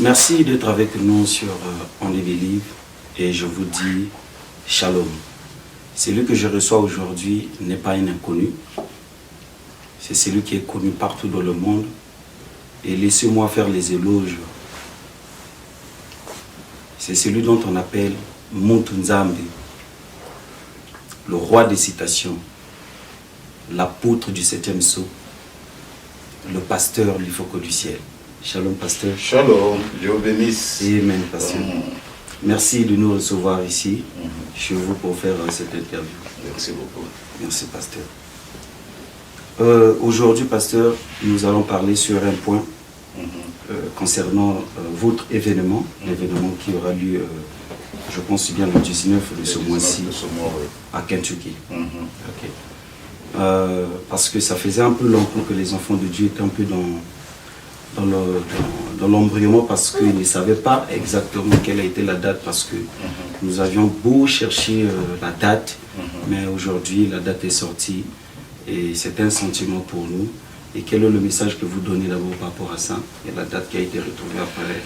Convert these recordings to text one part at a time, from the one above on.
Merci d'être avec nous sur On lit des livres et je vous dis Shalom. Celui que je reçois aujourd'hui n'est pas un inconnu. C'est celui qui est connu partout dans le monde. Et laissez-moi faire les éloges. C'est celui dont on appelle Muntu-Nzambe, le roi des citations, l'apôtre du 7e sceau, le pasteur l'Ifoko du ciel. Shalom, pasteur. Shalom, Dieu bénisse. Amen, pasteur. Merci de nous recevoir ici, chez vous, pour faire cette interview. Merci beaucoup. Merci, pasteur. Aujourd'hui, pasteur, nous allons parler sur un point concernant votre événement, l'événement qui aura lieu, je pense bien le 19 de ce mois-ci, à Kentucky. Okay. Parce que ça faisait un peu longtemps que les enfants de Dieu étaient un peu dans l'embryon, parce qu'ils ne savaient pas exactement quelle a été la date, parce que nous avions beau chercher la date, mais aujourd'hui la date est sortie et c'est un sentiment pour nous. Et quel est le message que vous donnez d'abord par rapport à ça et la date qui a été retrouvée après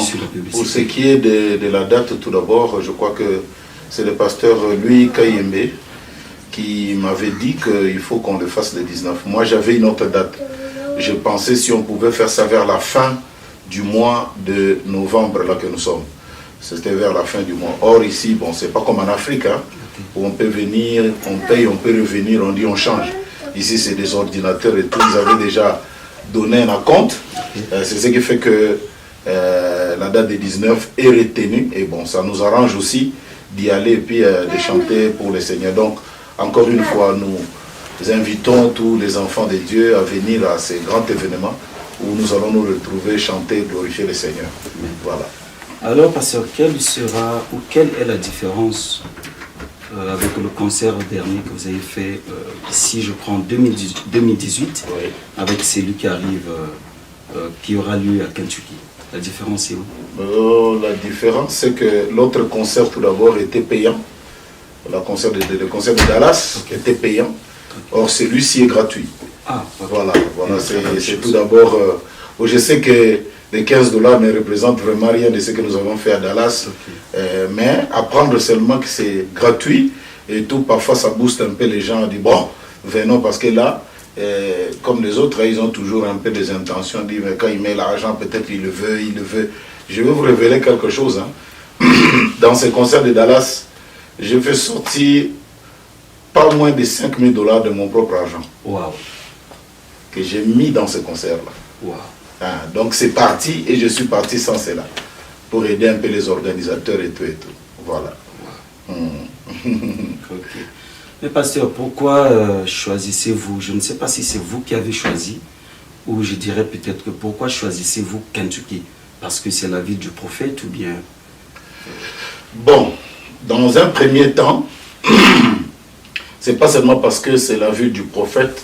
sur la publicité? Pour ce qui est de la date, tout d'abord, je crois que c'est le pasteur Louis Kayembe qui m'avait dit qu'il faut qu'on le fasse le 19. Moi j'avais une autre date. Je pensais si on pouvait faire ça vers la fin du mois de novembre, là que nous sommes. C'était vers la fin du mois. Or ici, bon, c'est pas comme en Afrique, hein, où on peut venir, on paye, on peut revenir, on dit on change. Ici, c'est des ordinateurs et tout. Ils avaient déjà donné un acompte. C'est ce qui fait que la date des 19 est retenue. Et bon, ça nous arrange aussi d'y aller et puis de chanter pour le Seigneur. Donc, encore une fois, nous invitons tous les enfants de Dieu à venir à ces grands événements où nous allons nous retrouver, chanter, glorifier le Seigneur. Voilà. Alors, pasteur, quelle est la différence avec le concert dernier que vous avez fait ici, je prends 2018, oui, avec celui qui arrive, qui aura lieu à Kentucky? La différence est où? La différence, c'est que l'autre concert, tout d'abord, était payant. Le concert de Dallas était payant. Or, celui-ci est gratuit. Ah, okay. Voilà, c'est tout d'abord... je sais que les $15 ne représentent vraiment rien de ce que nous avons fait à Dallas. Mais apprendre seulement que c'est gratuit et tout, parfois ça booste un peu les gens. On dit, bon, venons, parce que là, comme les autres, ils ont toujours un peu des intentions. Dire, mais quand il met l'argent, peut-être il le veut, il le veut. Je vais vous révéler quelque chose. Hein. Dans ces concerts de Dallas, je fais sortir pas moins de $5 000 de mon propre argent. Wow. Que j'ai mis dans ce concert-là. Wow. Ah, donc c'est parti et je suis parti sans cela. Pour aider un peu les organisateurs et tout et tout. Voilà. Wow. Okay. Mais pasteur, pourquoi choisissez-vous, je ne sais pas si c'est vous qui avez choisi, ou je dirais peut-être que pourquoi choisissez-vous Kentucky? Parce que c'est la ville du prophète ou bien... Bon, dans un premier temps, c'est pas seulement parce que c'est la ville du prophète,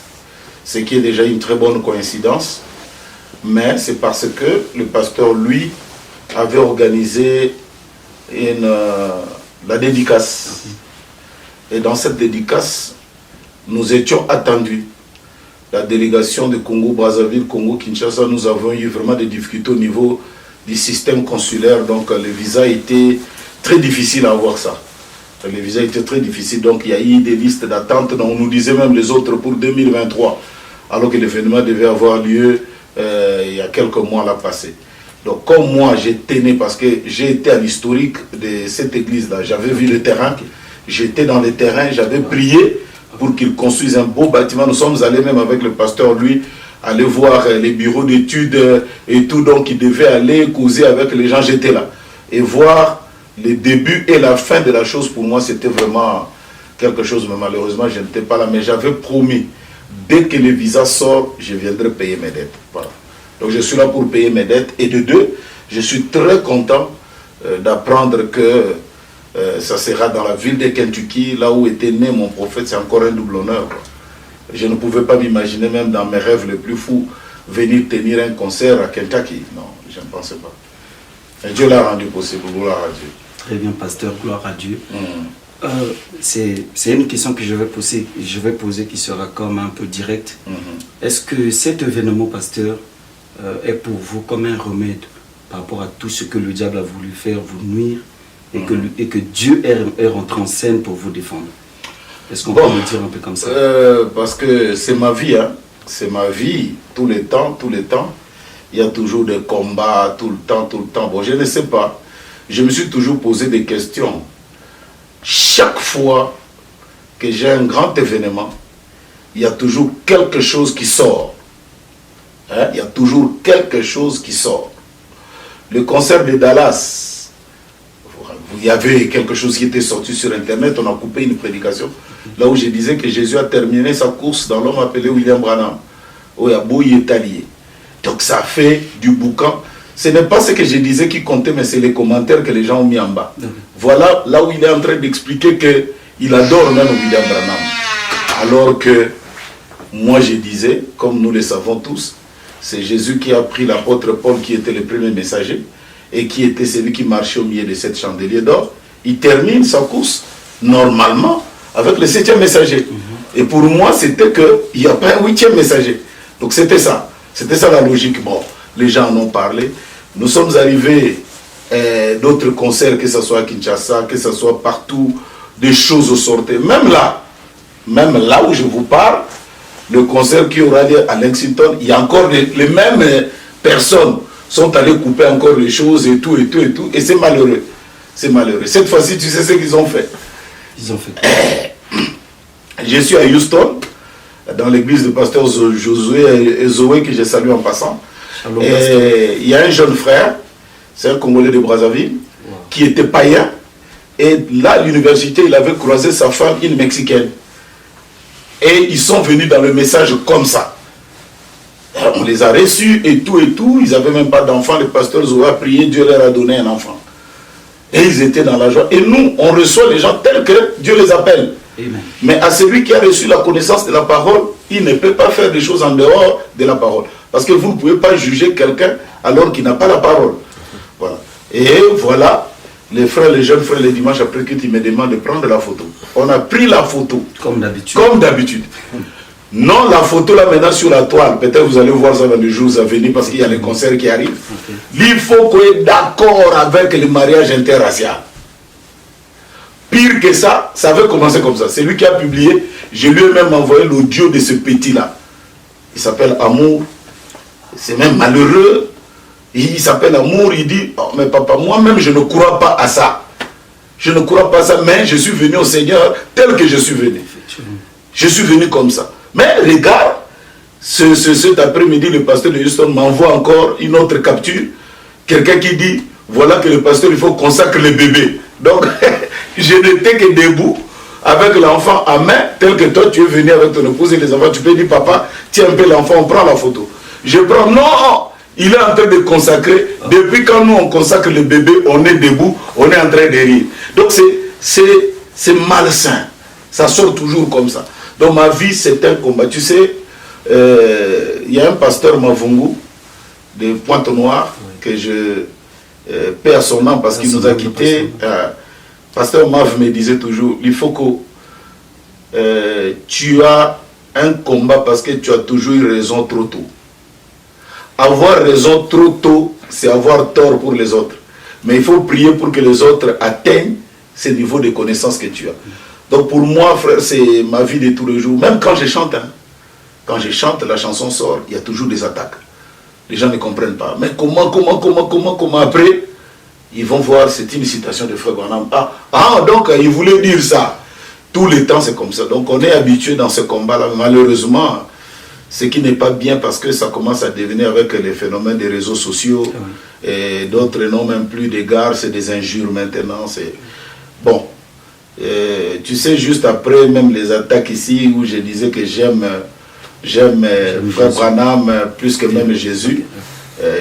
ce qui est déjà une très bonne coïncidence, mais c'est parce que le pasteur, lui, avait organisé la dédicace. Et dans cette dédicace, nous étions attendus. La délégation de Congo-Brazzaville, Congo-Kinshasa, nous avons eu vraiment des difficultés au niveau du système consulaire. Donc le visa était très difficile à avoir ça. Le visa était très difficile, donc il y a eu des listes d'attente. On nous disait même les autres pour 2023, alors que l'événement devait avoir lieu il y a quelques mois là passé. Donc comme moi, j'ai tenu, parce que j'ai été à l'historique de cette église-là, j'avais vu le terrain, j'étais dans le terrain, j'avais prié pour qu'il construise un beau bâtiment. Nous sommes allés même avec le pasteur, lui, aller voir les bureaux d'études et tout, donc il devait aller causer avec les gens, j'étais là. Et voir le début et la fin de la chose, pour moi, c'était vraiment quelque chose, mais malheureusement, je n'étais pas là, mais j'avais promis, dès que le visa sort, je viendrai payer mes dettes. Voilà. Donc je suis là pour payer mes dettes. Et de deux, je suis très content d'apprendre que ça sera dans la ville de Kentucky, là où était né mon prophète. C'est encore un double honneur, quoi. Je ne pouvais pas m'imaginer, même dans mes rêves les plus fous, venir tenir un concert à Kentucky. Non, je ne pensais pas. Et Dieu l'a rendu possible, gloire à Dieu. Très bien, pasteur, gloire à Dieu. C'est une question que je vais poser qui sera comme un peu directe. Est-ce que cet événement, pasteur, est pour vous comme un remède par rapport à tout ce que le diable a voulu faire, vous nuire, et que Dieu est rentré en scène pour vous défendre. Est-ce qu'on peut le dire un peu comme ça? Parce que c'est ma vie, hein. C'est ma vie, tout le temps. Il y a toujours des combats, tout le temps. Bon, je ne sais pas. Je me suis toujours posé des questions. Chaque fois que j'ai un grand événement, il y a toujours quelque chose qui sort. Hein? Il y a toujours quelque chose qui sort. Le concert de Dallas, il y avait quelque chose qui était sorti sur Internet, on a coupé une prédication, là où je disais que Jésus a terminé sa course dans l'homme appelé William Branham, où il y a beau y étalier. Donc ça fait du boucan. Ce n'est pas ce que je disais qui comptait, mais c'est les commentaires que les gens ont mis en bas. Voilà là où il est en train d'expliquer qu'il adore même William Branham. Alors que moi je disais, comme nous le savons tous, c'est Jésus qui a pris l'apôtre Paul qui était le premier messager et qui était celui qui marchait au milieu de 7 chandeliers d'or. Il termine sa course normalement avec le 7e messager. Et pour moi, c'était qu'il n'y a pas un 8e messager. Donc c'était ça. C'était ça la logique. Bon, les gens en ont parlé. Nous sommes arrivés d'autres concerts, que ce soit à Kinshasa, que ce soit partout, des choses sortaient. Même là où je vous parle, le concert qui aura lieu à Lexington, il y a encore les mêmes personnes sont allées couper encore les choses et tout. Et c'est malheureux. C'est malheureux. Cette fois-ci, tu sais ce qu'ils ont fait. Ils ont fait. Je suis à Houston, dans l'église de pasteur Josué et Zoé, que je salue en passant. Et il y a un jeune frère, c'est un Congolais de Brazzaville, qui était païen. Et là, à l'université, il avait croisé sa femme, une Mexicaine. Et ils sont venus dans le message comme ça. On les a reçus et tout. Ils n'avaient même pas d'enfant. Le pasteur Zoé a prié, Dieu leur a donné un enfant. Et ils étaient dans la joie. Et nous, on reçoit les gens tels que Dieu les appelle. Amen. Mais à celui qui a reçu la connaissance de la parole, il ne peut pas faire des choses en dehors de la parole. Parce que vous ne pouvez pas juger quelqu'un alors qu'il n'a pas la parole. Voilà. Et voilà, les frères, les jeunes frères, les dimanches après que tu me demandes de prendre la photo. On a pris la photo. Comme d'habitude. Comme d'habitude. Non, la photo là maintenant sur la toile, peut-être vous allez voir ça dans les jours à venir parce qu'il y a les concerts qui arrivent. Il faut qu'on est d'accord avec le mariage interracial. Pire que ça avait commencé comme ça. C'est lui qui a publié, je lui ai même envoyé l'audio de ce petit-là. Il s'appelle Amour. C'est même malheureux. Il s'appelle Amour, il dit, oh, mais papa, moi-même je ne crois pas à ça. Je ne crois pas à ça, mais je suis venu au Seigneur tel que je suis venu. Je suis venu comme ça. Mais regarde, cet après-midi, le pasteur de Houston m'envoie encore une autre capture. Quelqu'un qui dit, voilà que le pasteur, il faut consacrer le bébé. Donc, je n'étais que debout avec l'enfant à main, tel que toi, tu es venu avec ton épouse et les enfants. Tu peux dire, papa, tiens un peu l'enfant, on prend la photo. Je prends, non, il est en train de consacrer. Depuis quand nous, on consacre le bébé, on est debout, on est en train de rire. Donc, c'est malsain. Ça sort toujours comme ça. Donc, ma vie, c'est un combat. Tu sais, il y a un pasteur Mavungu, de Pointe-Noire, que je paie à son nom parce qu'il nous a quittés. Pasteur Mav me disait toujours, il faut que tu as un combat parce que tu as toujours eu raison trop tôt. Avoir raison trop tôt, c'est avoir tort pour les autres. Mais il faut prier pour que les autres atteignent ce niveau de connaissance que tu as. Donc pour moi, frère, c'est ma vie de tous les jours. Même quand je chante, quand je chante, la chanson sort, il y a toujours des attaques. Les gens ne comprennent pas. Mais comment après, ils vont voir, c'est une citation de Frère Branham. Donc il voulait dire ça. Tout le temps, c'est comme ça. Donc on est habitué dans ce combat-là. Malheureusement, ce qui n'est pas bien parce que ça commence à devenir avec les phénomènes des réseaux sociaux. Et d'autres n'ont même plus d'égard, c'est des injures maintenant. Bon. Tu sais, juste après, même les attaques ici, où je disais que j'aime Frère Branham plus que même Jésus,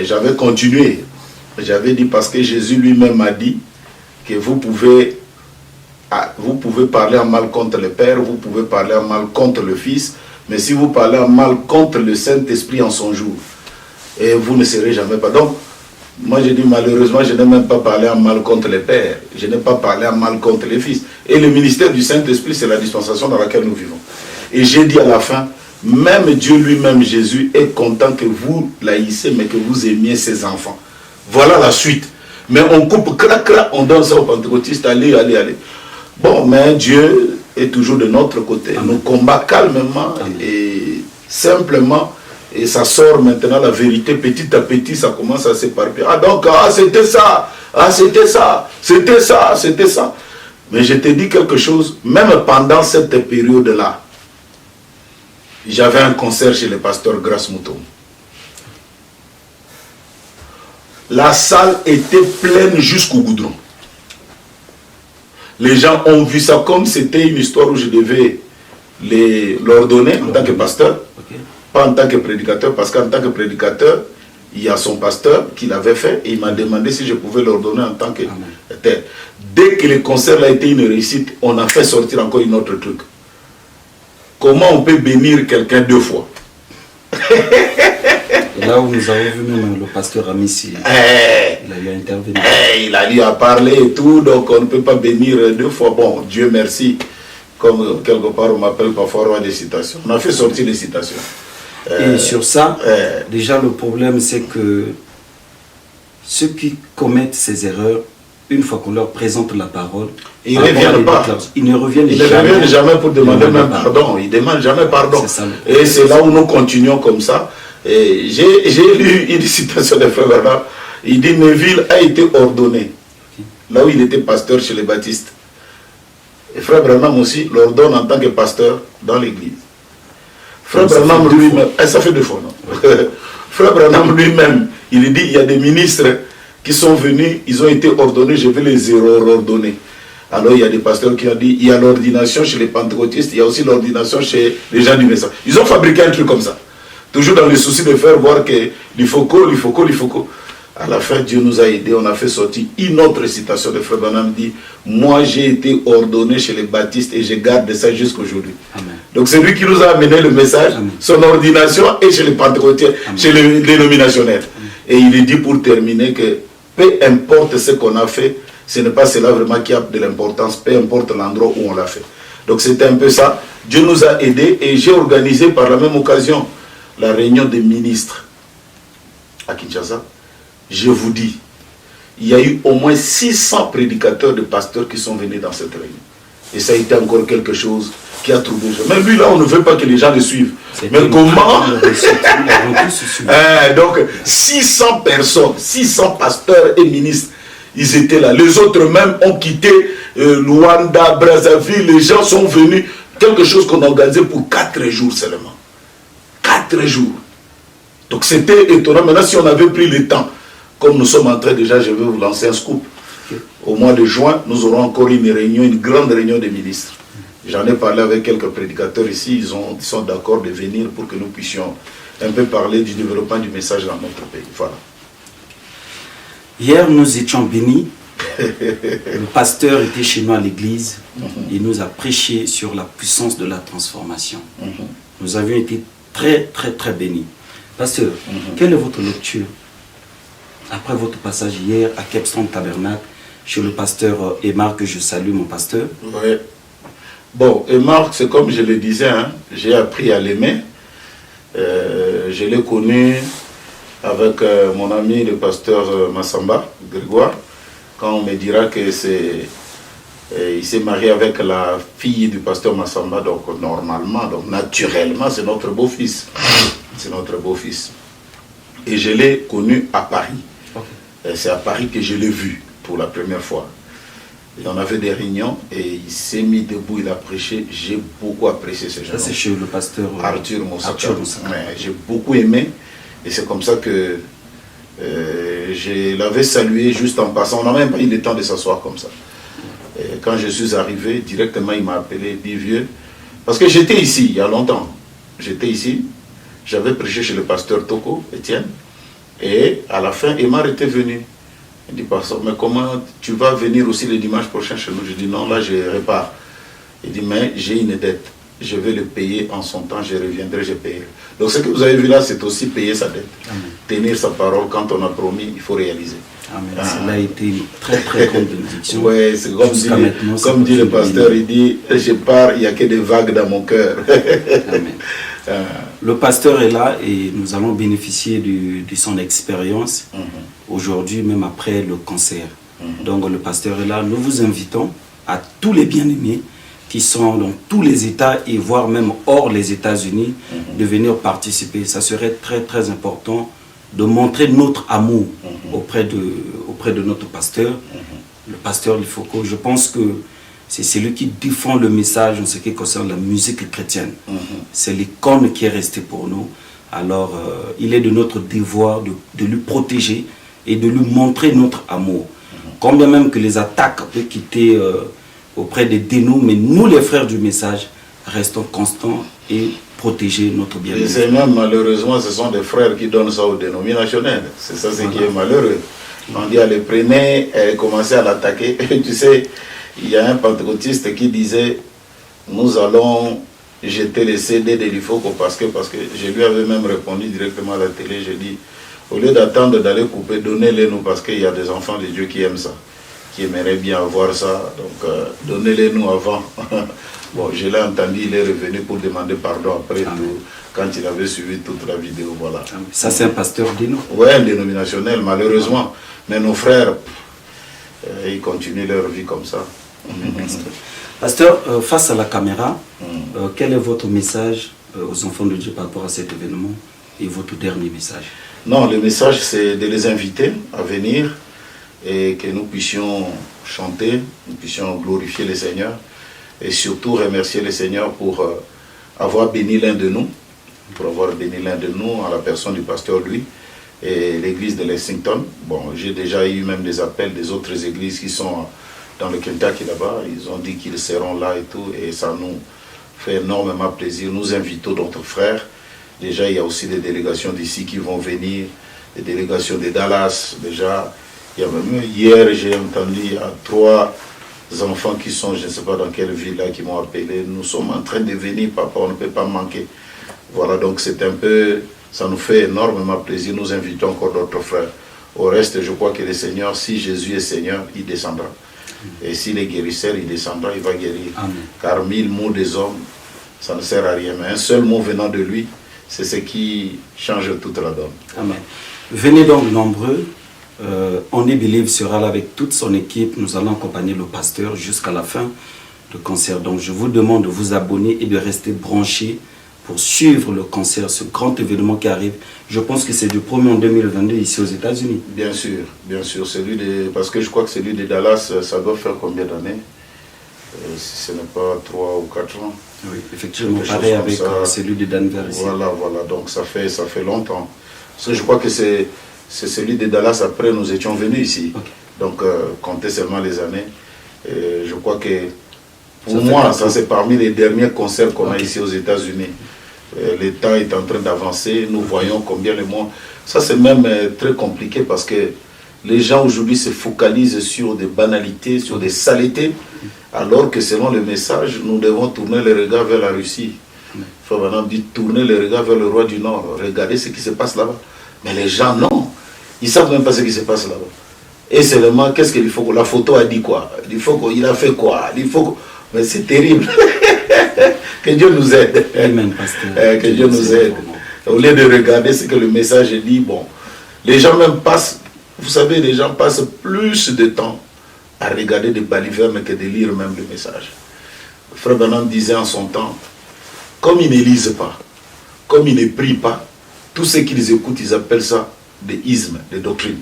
j'avais continué. J'avais dit parce que Jésus lui-même a dit que vous pouvez parler en mal contre le Père, vous pouvez parler en mal contre le Fils, mais si vous parlez en mal contre le Saint-Esprit en son jour, et vous ne serez jamais pas. Donc, moi j'ai dit malheureusement, je n'ai même pas parlé en mal contre le Père, je n'ai pas parlé en mal contre le Fils. Et le ministère du Saint-Esprit, c'est la dispensation dans laquelle nous vivons. Et j'ai dit à la fin, même Dieu lui-même, Jésus, est content que vous l'haïssiez, mais que vous aimiez ses enfants. Voilà la suite. Mais on coupe, crac, crac, on donne ça aux pentecôtistes, allez, allez, allez. Bon, mais Dieu est toujours de notre côté. Amen. Nous combat calmement et simplement. Et ça sort maintenant la vérité, petit à petit, ça commence à s'éparpiller. Ah donc, c'était ça, c'était ça, c'était ça, c'était ça. Mais je te dis quelque chose, même pendant cette période-là, j'avais un concert chez le pasteur Grace Mouton. La salle était pleine jusqu'au goudron. Les gens ont vu ça comme c'était une histoire où je devais l'ordonner en tant que pasteur. Okay. Pas en tant que prédicateur, parce qu'en tant que prédicateur, il y a son pasteur qui l'avait fait et il m'a demandé si je pouvais l'ordonner en tant que tel. Dès que le concert a été une réussite, on a fait sortir encore une autre truc. Comment on peut bénir quelqu'un 2 fois? Et là où nous avons vu même le pasteur Amissi, il a eu à intervenir. Il a eu à parler et tout, donc on ne peut pas bénir 2 fois. Bon, Dieu merci. Comme quelque part on m'appelle parfois roi des citations. On a fait sortir des citations. Et sur ça, déjà le problème c'est que ceux qui commettent ces erreurs, une fois qu'on leur présente la parole, ils ne reviennent pas. Ils ne reviennent jamais pour demander même pardon. Ils ne demandent jamais pardon. Et c'est là où nous continuons comme ça. J'ai lu une citation de Frère Bernard. Il dit Neville a été ordonné là où il était pasteur chez les baptistes. Et Frère Branham aussi l'ordonne en tant que pasteur dans l'église. Frère Branham lui-même, ça fait 2 fois, non? Frère Branham lui-même, il dit il y a des ministres qui sont venus, ils ont été ordonnés, je vais les ordonner. Alors il y a des pasteurs qui ont dit il y a l'ordination chez les pentecôtistes, il y a aussi l'ordination chez les gens du message. Ils ont fabriqué un truc comme ça. Toujours dans le souci de faire voir que l'IFOCO. À la fin, Dieu nous a aidés, on a fait sortir une autre citation de Frère Branham dit moi j'ai été ordonné chez les baptistes et je garde ça jusqu'aujourd'hui. Donc c'est lui qui nous a amené le message, son ordination et chez les pentecôtiens, chez les dénominationnaires. Et il dit pour terminer que peu importe ce qu'on a fait, ce n'est pas cela vraiment qui a de l'importance, peu importe l'endroit où on l'a fait. Donc c'était un peu ça. Dieu nous a aidés et j'ai organisé par la même occasion la réunion des ministres à Kinshasa. Je vous dis, il y a eu au moins 600 prédicateurs de pasteurs qui sont venus dans cette réunion. Et ça a été encore quelque chose qui a trouvé. Mais lui là, on ne veut pas que les gens le suivent. Mais comment donc 600 personnes, 600 pasteurs et ministres, ils étaient là. Les autres même ont quitté Luanda, Brazzaville. Les gens sont venus. Quelque chose qu'on a organisé pour 4 jours seulement. 4 jours. Donc c'était étonnant. Maintenant, si on avait pris le temps, comme nous sommes en train déjà, je vais vous lancer un scoop. Au mois de juin, nous aurons encore une réunion, une grande réunion des ministres. J'en ai parlé avec quelques prédicateurs ici, ils sont d'accord de venir pour que nous puissions un peu parler du développement du message dans notre pays. Voilà. Hier, nous étions bénis. Le pasteur était chez nous à l'église. Il nous a prêché sur la puissance de la transformation. Nous avions été très, très, très bénis. Pasteur, quelle est votre lecture après votre passage hier à Capstone Tabernacle chez le pasteur Emar, que je salue, mon pasteur? Oui. Bon, Emar, c'est comme je le disais, hein, j'ai appris à l'aimer. Je l'ai connu avec mon ami le pasteur Massamba, Grégoire, quand on me dira que il s'est marié avec la fille du pasteur Massamba, donc normalement, donc naturellement, c'est notre beau-fils. C'est notre beau-fils. Et je l'ai connu à Paris. C'est à Paris que je l'ai vu pour la première fois. Et on avait des réunions et il s'est mis debout, il a prêché. J'ai beaucoup apprécié ce jeune homme. Ça, c'est chez le pasteur Arthur Moussaka. J'ai beaucoup aimé. Et c'est comme ça que je l'avais salué juste en passant. On n'a même pas eu le temps de s'asseoir comme ça. Et quand je suis arrivé, directement, il m'a appelé, dit vieux. Parce que j'étais ici, il y a longtemps. J'étais ici. J'avais prêché chez le pasteur Toko, Étienne. Et à la fin, Emar était venu. Il dit, pasteur, mais comment tu vas venir aussi le dimanche prochain chez nous? Je dis, non, là, je repars. Il dit, mais j'ai une dette. Je vais le payer en son temps, je reviendrai, je payerai. Donc ce que vous avez vu là, c'est aussi payer sa dette. Amen. Tenir sa parole, quand on a promis, il faut réaliser. Amen. Cela a été une très très grande bénédiction. Oui, c'est comme dit le pasteur, il dit, je pars, il n'y a que des vagues dans mon cœur. Le pasteur est là et nous allons bénéficier de son expérience. aujourd'hui, même après le cancer. Donc le pasteur est là. Nous vous invitons à tous les bien-aimés qui sont dans tous les États et voire même hors les États-Unis de venir participer. Ça serait très très important de montrer notre amour auprès de notre pasteur, le pasteur Lifoko. Je pense que c'est celui qui défend le message en ce qui concerne la musique chrétienne. C'est l'icône qui est restée pour nous. Alors, il est de notre devoir de lui protéger et de lui montrer notre amour. Combien même que les attaques peuvent quitter auprès des dénous, mais nous, les frères du message, restons constants et protéger notre bien-être. Et même, malheureusement, ce sont des frères qui donnent ça aux dénominationnels. C'est ça ce qui est malheureux. On dit à les prenez et commencer à l'attaquer. Tu sais, il y a un pentecôtiste qui disait, nous allons jeter les CD de l'Ifoko parce que je lui avais même répondu directement à la télé, j'ai dit, au lieu d'attendre d'aller couper, donnez-les nous parce qu'il y a des enfants de Dieu qui aiment ça, qui aimeraient bien avoir ça, donc donnez-les nous avant. Bon, je l'ai entendu, il est revenu pour demander pardon après tout, quand il avait suivi toute la vidéo, voilà. Ça c'est un pasteur dénou? Oui, un dénominationnel, malheureusement. Mais nos frères, ils continuent leur vie comme ça. Pasteur, face à la caméra, quel est votre message aux enfants de Dieu par rapport à cet événement et votre dernier message? Non, le message c'est de les inviter à venir et que nous puissions chanter, nous puissions glorifier le Seigneur et surtout remercier le Seigneur pour avoir béni l'un de nous, à la personne du pasteur lui et l'église de Lexington. Bon, j'ai déjà eu même des appels des autres églises qui sont dans le Kentucky là-bas, ils ont dit qu'ils seront là et tout, et ça nous fait énormément plaisir. Nous invitons d'autres frères. Déjà, il y a aussi des délégations d'ici qui vont venir, des délégations de Dallas. Déjà, il y a même hier, j'ai entendu, il y a 3 enfants qui sont, je ne sais pas dans quelle ville là, qui m'ont appelé. Nous sommes en train de venir, papa, on ne peut pas manquer. Voilà, donc c'est un peu, ça nous fait énormément plaisir. Nous invitons encore d'autres frères. Au reste, je crois que le Seigneur, si Jésus est Seigneur, il descendra. Et s'il est guérisseur, il descendra, il va guérir. Amen. Car 1000 mots des hommes, ça ne sert à rien. Mais un seul mot venant de lui, c'est ce qui change toute la donne. Amen. Venez donc nombreux. On est Believe sera là avec toute son équipe. Nous allons accompagner le pasteur jusqu'à la fin du concert. Donc je vous demande de vous abonner et de rester branchés pour suivre le concert, ce grand événement qui arrive. Je pense que c'est du 1er en 2022 ici aux États-Unis. Bien sûr, parce que je crois que celui de Dallas, ça doit faire combien d'années? Si ce n'est pas 3 ou 4 ans. Oui, effectivement, pareil avec celui de Denver ici. Voilà, donc ça fait longtemps. Parce que je crois que c'est celui de Dallas, après nous étions venus ici. Okay. Donc, comptez seulement les années. Et je crois que pour moi, ça c'est parmi les derniers concerts qu'on a ici aux États-Unis. Le temps est en train d'avancer, nous voyons combien le monde... Ça c'est même très compliqué parce que les gens aujourd'hui se focalisent sur des banalités, sur des saletés, alors que selon le message, nous devons tourner le regard vers la Russie. Il faut maintenant dire tourner le regard vers le roi du Nord, regardez ce qui se passe là-bas. Mais les gens non, ils ne savent même pas ce qui se passe là-bas. Et seulement, qu'est-ce qu'il faut? La photo a dit quoi? Il a fait quoi? Mais c'est terrible. Que Dieu nous aide. Amen, pasteur. Que Dieu nous aide. Au lieu de regarder ce que le message dit, bon, les gens même passent, vous savez, les gens passent plus de temps à regarder des balivernes que de lire même le message. Frère Branham disait en son temps, comme ils ne lisent pas, comme ils ne prient pas, tout ce qu'ils écoutent, ils appellent ça des ismes, des doctrines.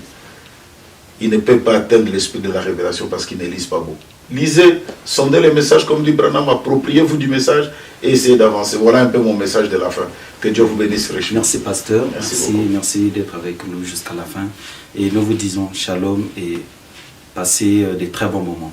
Ils ne peuvent pas atteindre l'esprit de la révélation parce qu'ils ne lisent pas beaucoup. Lisez, sondez les messages comme dit Branham, appropriez-vous du message et essayez d'avancer. Voilà un peu mon message de la fin. Que Dieu vous bénisse richement. Merci pasteur, merci d'être avec nous jusqu'à la fin. Et nous vous disons shalom et passez de très bons moments.